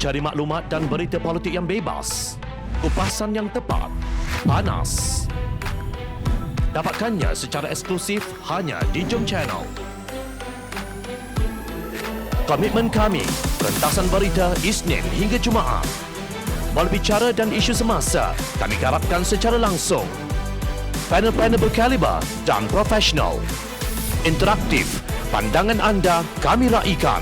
Cari maklumat dan berita politik yang bebas, kupasan yang tepat, panas. Dapatkannya secara eksklusif hanya di Jom Channel. Komitmen kami, pentasan berita Isnin hingga Jumaat. Berbicara dan isu semasa, kami garapkan secara langsung. Panel-panel berkaliber dan profesional. Interaktif, pandangan anda kami raikan.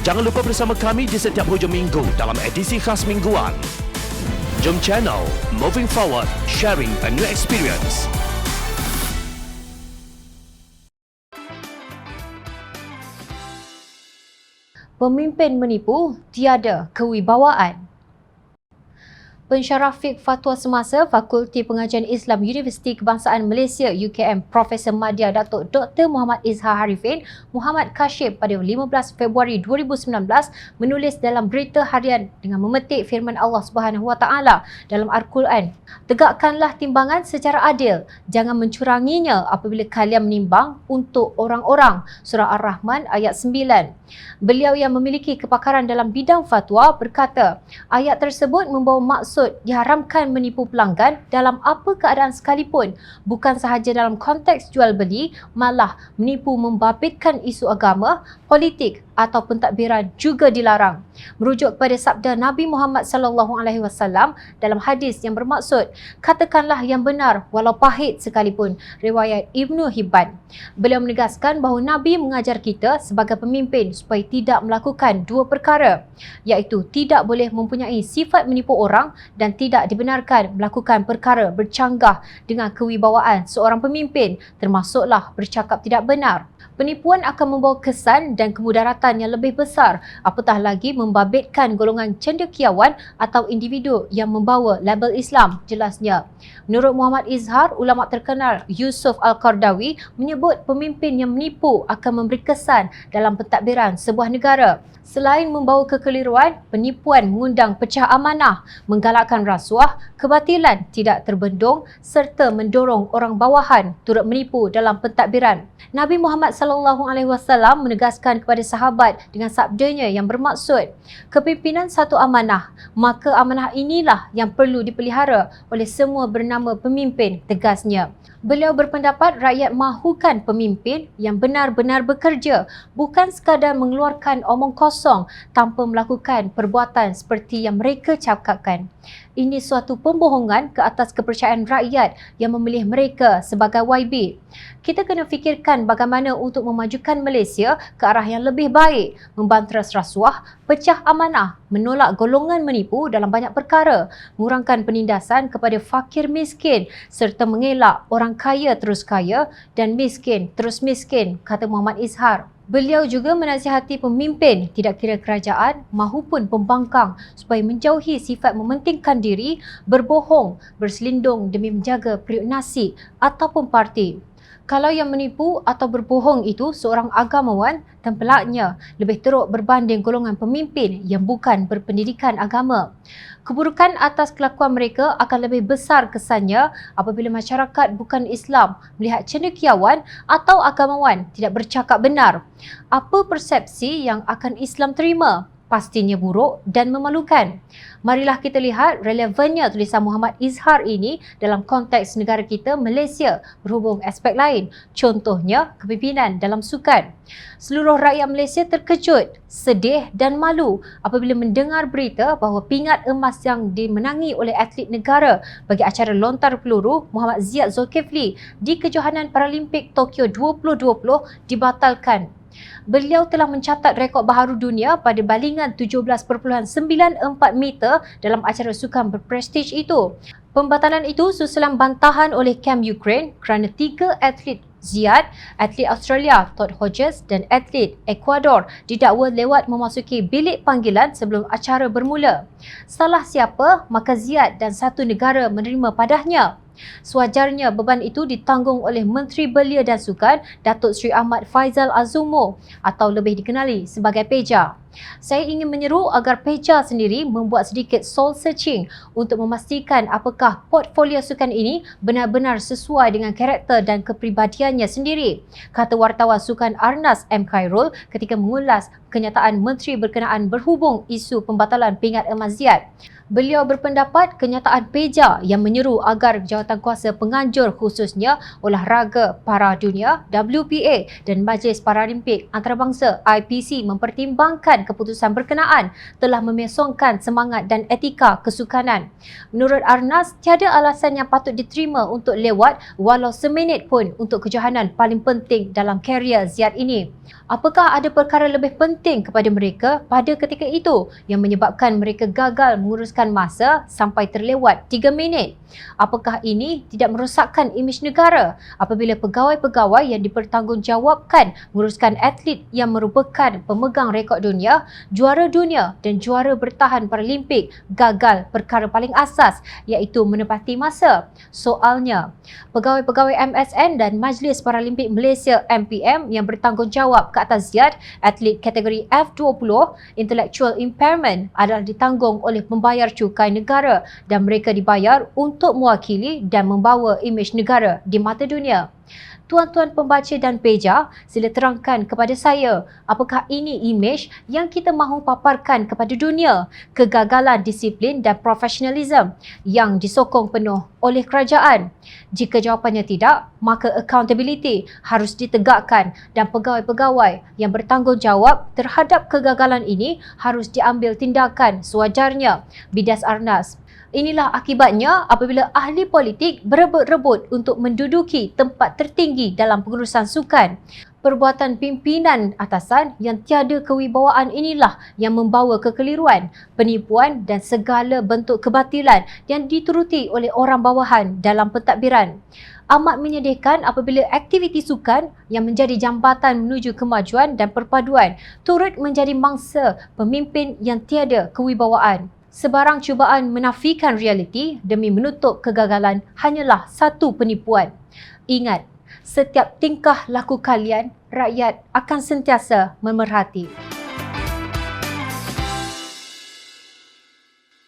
Jangan lupa bersama kami di setiap hujung minggu dalam edisi khas mingguan. Jom Channel, moving forward, sharing a new experience. Pemimpin menipu, tiada kewibawaan. Pensyarah Fiqh Fatwa Semasa Fakulti Pengajian Islam Universiti Kebangsaan Malaysia UKM Profesor Madya Datuk Dr. Muhammad Izhar Harifin Muhammad Kashif pada 15 Februari 2019 menulis dalam berita harian dengan memetik firman Allah Subhanahu Wa Taala dalam Al-Quran, "Tegakkanlah timbangan secara adil, jangan mencuranginya apabila kalian menimbang untuk orang-orang." Surah Ar-Rahman ayat 9. Beliau yang memiliki kepakaran dalam bidang fatwa berkata, ayat tersebut membawa maksud diharamkan menipu pelanggan dalam apa keadaan sekalipun, bukan sahaja dalam konteks jual beli, malah menipu membabitkan isu agama, politik atau pentadbiran juga dilarang. Merujuk kepada sabda Nabi Muhammad SAW dalam hadis yang bermaksud, katakanlah yang benar walau pahit sekalipun, riwayat Ibnu Hibban. Beliau menegaskan bahawa Nabi mengajar kita sebagai pemimpin supaya tidak melakukan dua perkara, iaitu tidak boleh mempunyai sifat menipu orang dan tidak dibenarkan melakukan perkara bercanggah dengan kewibawaan seorang pemimpin, termasuklah bercakap tidak benar. Penipuan akan membawa kesan dan kemudaratan yang lebih besar, apatah lagi membabitkan golongan cendekiawan atau individu yang membawa label Islam, jelasnya. Menurut Muhammad Izhar, ulama terkenal Yusuf Al-Qardawi menyebut pemimpin yang menipu akan memberi kesan dalam pentadbiran sebuah negara. Selain membawa kekeliruan, penipuan mengundang pecah amanah, menggalakkan rasuah, kebatilan tidak terbendung serta mendorong orang bawahan turut menipu dalam pentadbiran. Nabi Muhammad SAW menegaskan kepada sahabat dengan sabdanya yang bermaksud, kepimpinan satu amanah, maka amanah inilah yang perlu dipelihara oleh semua bernama pemimpin, tegasnya. Beliau berpendapat rakyat mahukan pemimpin yang benar-benar bekerja, bukan sekadar mengeluarkan omong kosong tanpa melakukan perbuatan seperti yang mereka cakapkan. Ini suatu pembohongan ke atas kepercayaan rakyat yang memilih mereka sebagai YB. Kita kena fikirkan bagaimana untuk memajukan Malaysia ke arah yang lebih baik, membanteras rasuah, pecah amanah, menolak golongan menipu dalam banyak perkara, mengurangkan penindasan kepada fakir miskin serta mengelak orang kaya terus kaya dan miskin terus miskin, kata Muhammad Izhar. Beliau juga menasihati pemimpin, tidak kira kerajaan mahupun pembangkang, supaya menjauhi sifat mementingkan diri, berbohong, berselindung demi menjaga periuk nasi ataupun parti. Kalau yang menipu atau berbohong itu seorang agamawan, tempelaknya lebih teruk berbanding golongan pemimpin yang bukan berpendidikan agama. Keburukan atas kelakuan mereka akan lebih besar kesannya apabila masyarakat bukan Islam melihat cendekiawan atau agamawan tidak bercakap benar. Apa persepsi yang akan Islam terima? Pastinya buruk dan memalukan. Marilah kita lihat relevannya tulisan Muhammad Izhar ini dalam konteks negara kita Malaysia berhubung aspek lain, contohnya kepimpinan dalam sukan. Seluruh rakyat Malaysia terkejut, sedih dan malu apabila mendengar berita bahawa pingat emas yang dimenangi oleh atlet negara bagi acara lontar peluru Muhammad Ziyad Zulkifli di Kejohanan Paralimpik Tokyo 2020 dibatalkan. Beliau telah mencatat rekod baharu dunia pada balingan 17.94 meter dalam acara sukan berprestij itu. Pembatalan itu susulan bantahan oleh kamp Ukraine kerana 3 atlet Ziyad, atlet Australia Todd Hodges dan atlet Ecuador didakwa lewat memasuki bilik panggilan sebelum acara bermula. Salah siapa, maka Ziyad dan satu negara menerima padahnya. Sewajarnya beban itu ditanggung oleh Menteri Belia dan Sukan Datuk Seri Ahmad Faizal Azumo atau lebih dikenali sebagai Peja. Saya ingin menyeru agar Peja sendiri membuat sedikit soul searching untuk memastikan apakah portfolio sukan ini benar-benar sesuai dengan karakter dan kepribadiannya sendiri, kata wartawan sukan Arnas M. Khairul ketika mengulas kenyataan menteri berkenaan berhubung isu pembatalan pingat emas Ziad. Beliau berpendapat kenyataan Peja yang menyeru agar jawatankuasa penganjur khususnya Olahraga Para Dunia WPA dan Majlis Paralimpik Antarabangsa IPC mempertimbangkan keputusan berkenaan telah memesongkan semangat dan etika kesukanan. Menurut Arnas, tiada alasan yang patut diterima untuk lewat walau seminit pun untuk kejohanan paling penting dalam karier Ziad ini. Apakah ada perkara lebih penting kepada mereka pada ketika itu yang menyebabkan mereka gagal menguruskan masa sampai terlewat 3 minit? Apakah ini tidak merosakkan imej negara apabila pegawai-pegawai yang dipertanggungjawabkan menguruskan atlet yang merupakan pemegang rekod dunia, juara dunia dan juara bertahan Paralimpik gagal perkara paling asas iaitu menepati masa? Soalnya, pegawai-pegawai MSN dan Majlis Paralimpik Malaysia MPM yang bertanggungjawab ke atas Ziad, atlet kategori F20, intellectual impairment adalah ditanggung oleh pembayar cukai negara dan mereka dibayar untuk mewakili dan membawa imej negara di mata dunia. Tuan-tuan pembaca dan Peja, sila terangkan kepada saya apakah ini imej yang kita mahu paparkan kepada dunia, kegagalan disiplin dan profesionalism yang disokong penuh oleh kerajaan. Jika jawapannya tidak, maka accountability harus ditegakkan dan pegawai-pegawai yang bertanggungjawab terhadap kegagalan ini harus diambil tindakan sewajarnya, bidas Arnas. Inilah akibatnya apabila ahli politik berebut-rebut untuk menduduki tempat tertinggi dalam pengurusan sukan. Perbuatan pimpinan atasan yang tiada kewibawaan inilah yang membawa kekeliruan, penipuan dan segala bentuk kebatilan yang dituruti oleh orang bawahan dalam pentadbiran. Amat menyedihkan apabila aktiviti sukan yang menjadi jambatan menuju kemajuan dan perpaduan turut menjadi mangsa pemimpin yang tiada kewibawaan. Sebarang cubaan menafikan realiti demi menutup kegagalan hanyalah satu penipuan. Ingat, setiap tingkah laku kalian, rakyat akan sentiasa memerhati.